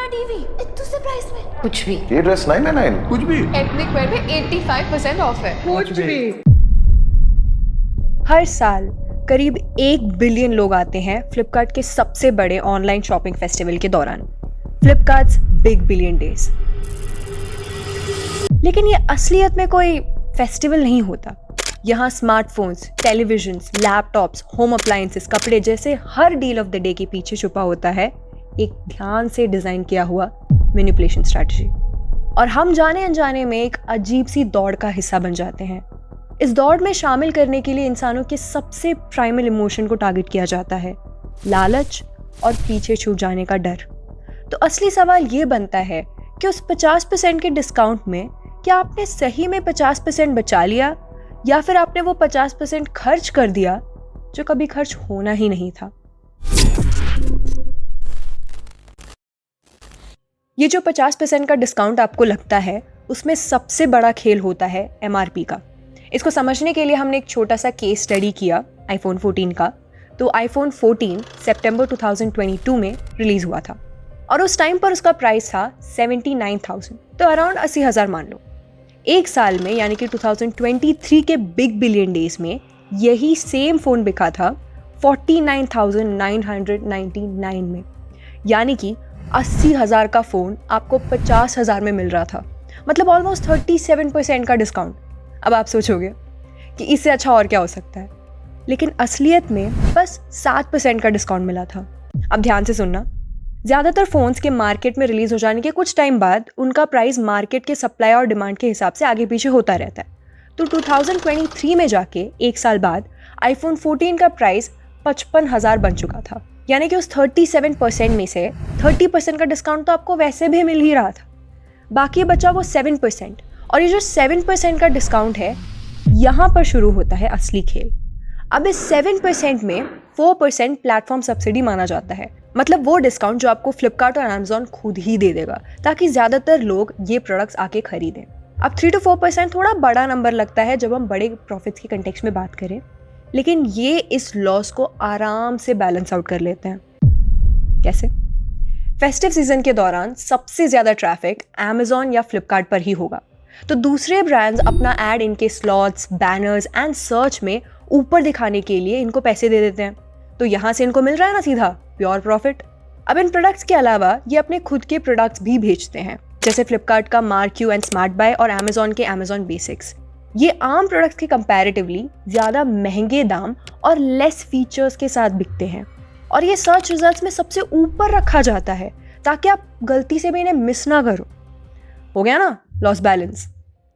TV इतने से price में। कुछ भी। ये ड्रेस 999 कुछ भी। एथनिक वेयर पे 85% ऑफ है। कुछ भी। हर साल करीब 1 बिलियन लोग आते हैं फ्लिपकार्ट के सबसे बड़े ऑनलाइन शॉपिंग फेस्टिवल के दौरान, फ्लिपकार्ट्स बिग बिलियन डेज। लेकिन ये असलियत में कोई फेस्टिवल नहीं होता। यहाँ smartphones, televisions, laptops, home appliances, कपड़े जैसे हर डील ऑफ द डे के पीछे छुपा होता है एक ध्यान से डिजाइन किया हुआ मैनिपुलेशन स्ट्रैटेजी। और हम जाने अनजाने में एक अजीब सी दौड़ का हिस्सा बन जाते हैं। इस दौड़ में शामिल करने के लिए इंसानों के सबसे प्राइमल इमोशन को टारगेट किया जाता है, लालच और पीछे छूट जाने का डर। तो असली सवाल ये बनता है कि उस 50% के डिस्काउंट में क्या आपने सही में 50% बचा लिया, या फिर आपने वो 50% खर्च कर दिया जो कभी खर्च होना ही नहीं था। ये जो 50% का डिस्काउंट आपको लगता है, उसमें सबसे बड़ा खेल होता है MRP का। इसको समझने के लिए हमने एक छोटा सा केस स्टडी किया iPhone 14 का। तो iPhone 14 सितंबर 2022 में रिलीज हुआ था और उस टाइम पर उसका प्राइस था 79,000, तो अराउंड 80,000 मान लो। एक साल में यानी कि 2023 के बिग बिलियन डेज में यही सेम फोन बिका था 49,999 में, यानी कि 80,000 का फोन आपको 50,000 में मिल रहा था। मतलब ऑलमोस्ट 37% का डिस्काउंट। अब आप सोचोगे कि इससे अच्छा और क्या हो सकता है, लेकिन असलियत में बस 7% का डिस्काउंट मिला था। अब ध्यान से सुनना, ज़्यादातर फ़ोन्स के मार्केट में रिलीज़ हो जाने के कुछ टाइम बाद उनका प्राइस मार्केट के सप्लाई और डिमांड के हिसाब से आगे पीछे होता रहता है। तो 2023 में जाके एक साल बाद iPhone 14 का प्राइस 55,000 बन चुका था, यानी कि उस 37% में से 30% का डिस्काउंट तो आपको वैसे भी मिल ही रहा था। बाकी बचा वो 7%, और ये जो 7% का डिस्काउंट है, यहाँ पर शुरू होता है असली खेल। अब इस 7% में 4% प्लेटफॉर्म सब्सिडी माना जाता है। मतलब वो डिस्काउंट जो आपको फ्लिपकार्ट और अमेजोन खुद ही दे देगा ताकि ज़्यादातर लोग ये प्रोडक्ट्स आके खरीदें। अब 3 to 4% थोड़ा बड़ा नंबर लगता है जब हम बड़े प्रॉफिट्स के कंटेक्स्ट में बात करें, लेकिन ये इस लॉस को आराम से बैलेंस आउट कर लेते हैं। कैसे? फेस्टिव सीजन के दौरान सबसे ज़्यादा ट्रैफिक अमेजोन या फ्लिपकार्ट पर ही होगा, तो दूसरे ब्रांड्स अपना ऐड इनके स्लॉट्स, बैनर्स एंड सर्च में ऊपर दिखाने के लिए इनको पैसे दे देते हैं। तो यहाँ से इनको मिल रहा है ना सीधा प्योर प्रॉफिट। अब इन प्रोडक्ट्स के अलावा ये अपने खुद के प्रोडक्ट्स भी भेजते हैं, जैसे फ्लिपकार्ट का मार्क्यू एंड स्मार्ट बाय और अमेजोन के अमेजोन बेसिक्स। ये आम प्रोडक्ट्स के कंपैरेटिवली ज़्यादा महंगे दाम और लेस फीचर्स के साथ बिकते हैं, और ये सर्च रिजल्ट्स में सबसे ऊपर रखा जाता है ताकि आप गलती से भी इन्हें मिस ना करो। हो गया ना लॉस बैलेंस।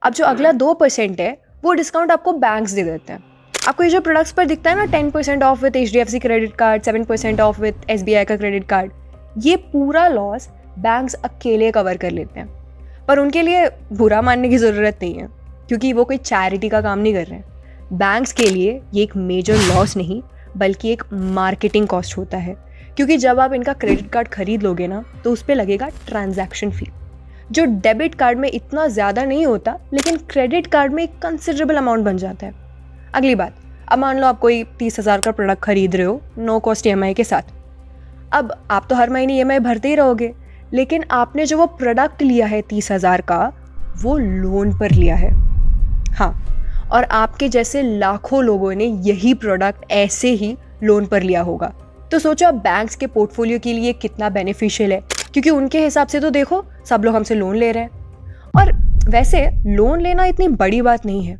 अब जो अगला 2% है वो डिस्काउंट आपको बैंक्स दे देते हैं। आपको ये जो प्रोडक्ट्स पर दिखता है ना 10% of with HDFC credit card, 7% of with SBI का क्रेडिट कार्ड, ये पूरा लॉस बैंक्स अकेले कवर कर लेते हैं। पर उनके लिए बुरा मानने की ज़रूरत नहीं है, क्योंकि वो कोई चैरिटी का काम नहीं कर रहे हैं। बैंक्स के लिए ये एक मेजर लॉस नहीं बल्कि एक मार्केटिंग कॉस्ट होता है, क्योंकि जब आप इनका क्रेडिट कार्ड खरीद लोगे ना तो उस पर लगेगा ट्रांजैक्शन फ़ी, जो डेबिट कार्ड में इतना ज़्यादा नहीं होता लेकिन क्रेडिट कार्ड में एक कंसिडरेबल अमाउंट बन जाता है। अगली बात, अब मान लो आप कोई 30,000 का प्रोडक्ट खरीद रहे हो नो कॉस्ट EMI के साथ। अब आप तो हर महीने EMI भरते ही रहोगे, लेकिन आपने जो वो प्रोडक्ट लिया है 30,000 का, वो लोन पर लिया है। हाँ, और आपके जैसे लाखों लोगों ने यही प्रोडक्ट ऐसे ही लोन पर लिया होगा। तो सोचो आप बैंक्स के पोर्टफोलियो के लिए कितना बेनिफिशियल है, क्योंकि उनके हिसाब से तो देखो सब लोग हमसे लोन ले रहे हैं। और वैसे लोन लेना इतनी बड़ी बात नहीं है,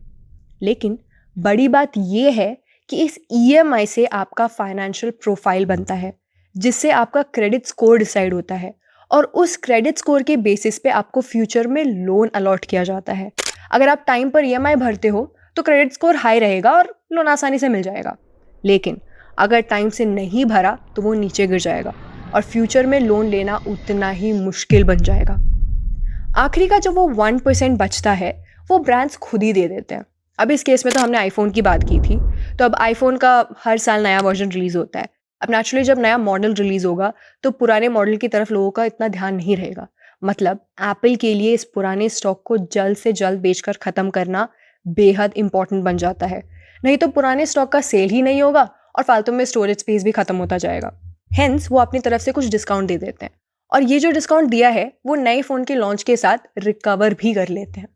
लेकिन बड़ी बात ये है कि इस EMI से आपका फाइनेंशियल प्रोफाइल बनता है, जिससे आपका क्रेडिट स्कोर डिसाइड होता है, और उस क्रेडिट स्कोर के बेसिस पे आपको फ्यूचर में लोन अलॉट किया जाता है। अगर आप टाइम पर EMI भरते हो तो क्रेडिट स्कोर हाई रहेगा और लोन आसानी से मिल जाएगा, लेकिन अगर टाइम से नहीं भरा तो वो नीचे गिर जाएगा और फ्यूचर में लोन लेना उतना ही मुश्किल बन जाएगा। आखिरी का जो वो 1% बचता है वो ब्रांड्स खुद ही दे देते हैं। अब इस केस में तो हमने आईफोन की बात की थी, तो अब आईफोन का हर साल नया वर्जन रिलीज़ होता है। अब नेचुरली जब नया मॉडल रिलीज़ होगा तो पुराने मॉडल की तरफ लोगों का इतना ध्यान नहीं रहेगा। मतलब एप्पल के लिए इस पुराने स्टॉक को जल्द से जल्द बेचकर ख़त्म करना बेहद इंपॉर्टेंट बन जाता है, नहीं तो पुराने स्टॉक का सेल ही नहीं होगा और फालतू में स्टोरेज स्पेस भी खत्म होता जाएगा। हेंस वो अपनी तरफ से कुछ डिस्काउंट दे देते हैं और ये जो डिस्काउंट दिया है वो नए फ़ोन के लॉन्च के साथ रिकवर भी कर लेते हैं।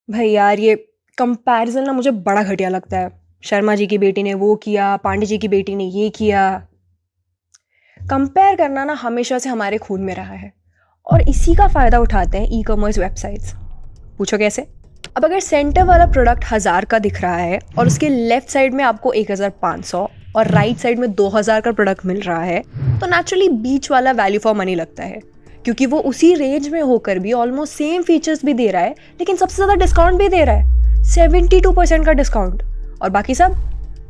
भाई यार, ये कंपैरिजन ना मुझे बड़ा घटिया लगता है। शर्मा जी की बेटी ने वो किया, पांडे जी की बेटी ने ये किया। कंपेयर करना ना हमेशा से हमारे खून में रहा है और इसी का फ़ायदा उठाते हैं ई कॉमर्स वेबसाइट्स। पूछो कैसे? अब अगर सेंटर वाला प्रोडक्ट 1000 का दिख रहा है और उसके लेफ्ट साइड में आपको 1500 और राइट साइड में 2000 का प्रोडक्ट मिल रहा है, तो नेचुरली बीच वाला वैल्यू फॉर मनी लगता है, क्योंकि वो उसी रेंज में होकर भी ऑलमोस्ट सेम फीचर्स भी दे रहा है, लेकिन सबसे ज़्यादा डिस्काउंट भी दे रहा है, 72% का डिस्काउंट, और बाकी सब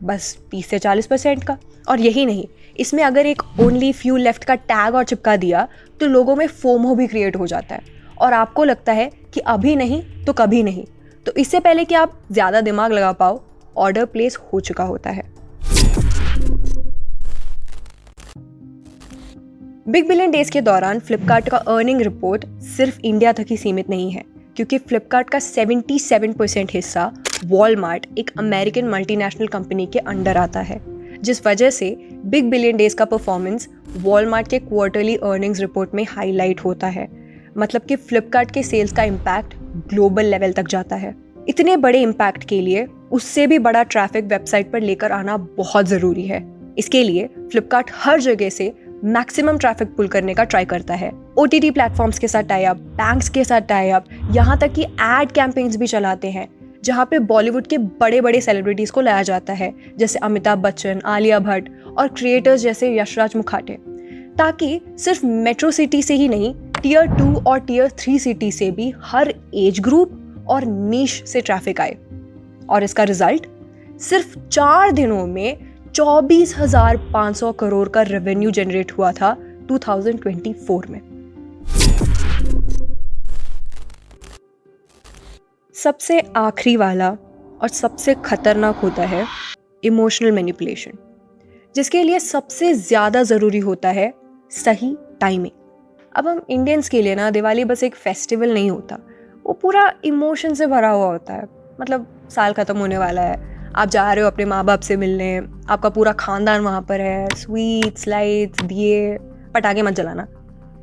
बस 30 से 40% का। और यही नहीं, इसमें अगर एक ओनली फ्यू लेफ्ट का टैग और चिपका दिया तो लोगों में फोमो भी क्रिएट हो जाता है और आपको लगता है कि अभी नहीं तो कभी नहीं। तो इससे पहले कि आप ज़्यादा दिमाग लगा पाओ, ऑर्डर प्लेस हो चुका होता है। बिग बिलियन डेज के दौरान फ्लिपकार्ट का अर्निंग रिपोर्ट सिर्फ इंडिया तक ही सीमित नहीं है, क्योंकि फ्लिपकार्ट का 77% हिस्सा वॉलमार्ट, एक अमेरिकन मल्टीनेशनल कंपनी के अंडर आता है, जिस वजह से बिग बिलियन डेज का परफॉर्मेंस वॉलमार्ट के क्वार्टरली अर्निंग्स रिपोर्ट में हाईलाइट होता है। मतलब कि फ्लिपकार्ट के सेल्स का इम्पैक्ट ग्लोबल लेवल तक जाता है। इतने बड़े इम्पैक्ट के लिए उससे भी बड़ा ट्रैफिक वेबसाइट पर लेकर आना बहुत ज़रूरी है। इसके लिए फ्लिपकार्ट हर जगह से मैक्सिमम ट्रैफिक पुल करने का ट्राई करता है। OTT प्लेटफॉर्म्स के साथ टाई अप, बैंक्स के साथ टाई अप, यहाँ तक कि एड कैंपेन्स भी चलाते हैं, जहाँ पे बॉलीवुड के बड़े बड़े सेलिब्रिटीज़ को लाया जाता है, जैसे अमिताभ बच्चन, आलिया भट्ट और क्रिएटर्स जैसे यशराज मुखाटे, ताकि सिर्फ मेट्रो सिटी से ही नहीं, Tier 2 और Tier 3 सिटी से भी हर एज ग्रुप और नीश से ट्रैफिक आए। और इसका रिजल्ट सिर्फ 4 दिनों में 24,500 करोड़ का रेवेन्यू जनरेट हुआ था 2024 में। सबसे आखिरी वाला और सबसे खतरनाक होता है इमोशनल मैनिपुलेशन, जिसके लिए सबसे ज़्यादा ज़रूरी होता है सही टाइमिंग। अब हम इंडियंस के लिए ना दिवाली बस एक फेस्टिवल नहीं होता, वो पूरा इमोशन से भरा हुआ होता है। मतलब साल ख़त्म होने वाला है, आप जा रहे हो अपने माँ बाप से मिलने, आपका पूरा ख़ानदान वहाँ पर है, स्वीट्स, लाइट्स, दिए, पटाखे मत जलाना।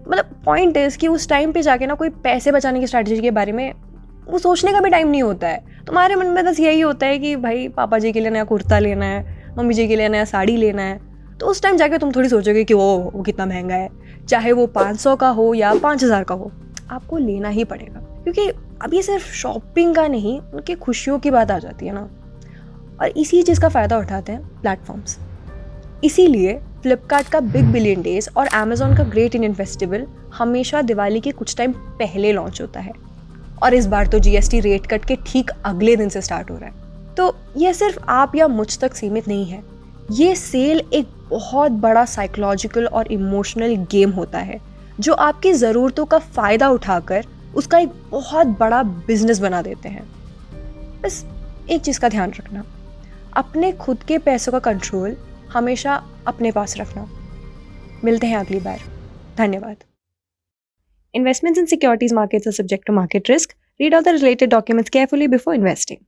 मतलब पॉइंट इज़ कि उस टाइम पे जाके ना कोई पैसे बचाने की स्ट्रैटेजी के बारे में वो सोचने का भी टाइम नहीं होता है। तुम्हारे मन में बस यही होता है कि भाई पापा जी के लिए नया कुर्ता लेना है, मम्मी जी के लिए नया साड़ी लेना है। तो उस टाइम जाके तुम थोड़ी सोचोगे कि वो कितना महंगा है, चाहे वो 500 का हो या 5000 का हो, आपको लेना ही पड़ेगा, क्योंकि अब ये सिर्फ शॉपिंग का नहीं, उनकी खुशियों की बात आ जाती है ना। और इसी चीज़ का फ़ायदा उठाते हैं प्लेटफॉर्म्स। इसीलिए फ्लिपकार्ट का बिग बिलियन डेज और अमेज़ॉन का ग्रेट इंडियन फेस्टिवल हमेशा दिवाली के कुछ टाइम पहले लॉन्च होता है, और इस बार तो GST रेट कट के ठीक अगले दिन से स्टार्ट हो रहा है। तो ये सिर्फ आप या मुझ तक सीमित नहीं है, ये सेल एक बहुत बड़ा साइकोलॉजिकल और इमोशनल गेम होता है, जो आपकी ज़रूरतों का फ़ायदा उठाकर उसका एक बहुत बड़ा बिजनेस बना देते हैं। बस एक चीज़ का ध्यान रखना, अपने खुद के पैसों का कंट्रोल हमेशा अपने पास रखना। मिलते हैं अगली बार। धन्यवाद। Investments in securities markets are subject to market risk. Read all the related documents carefully before investing.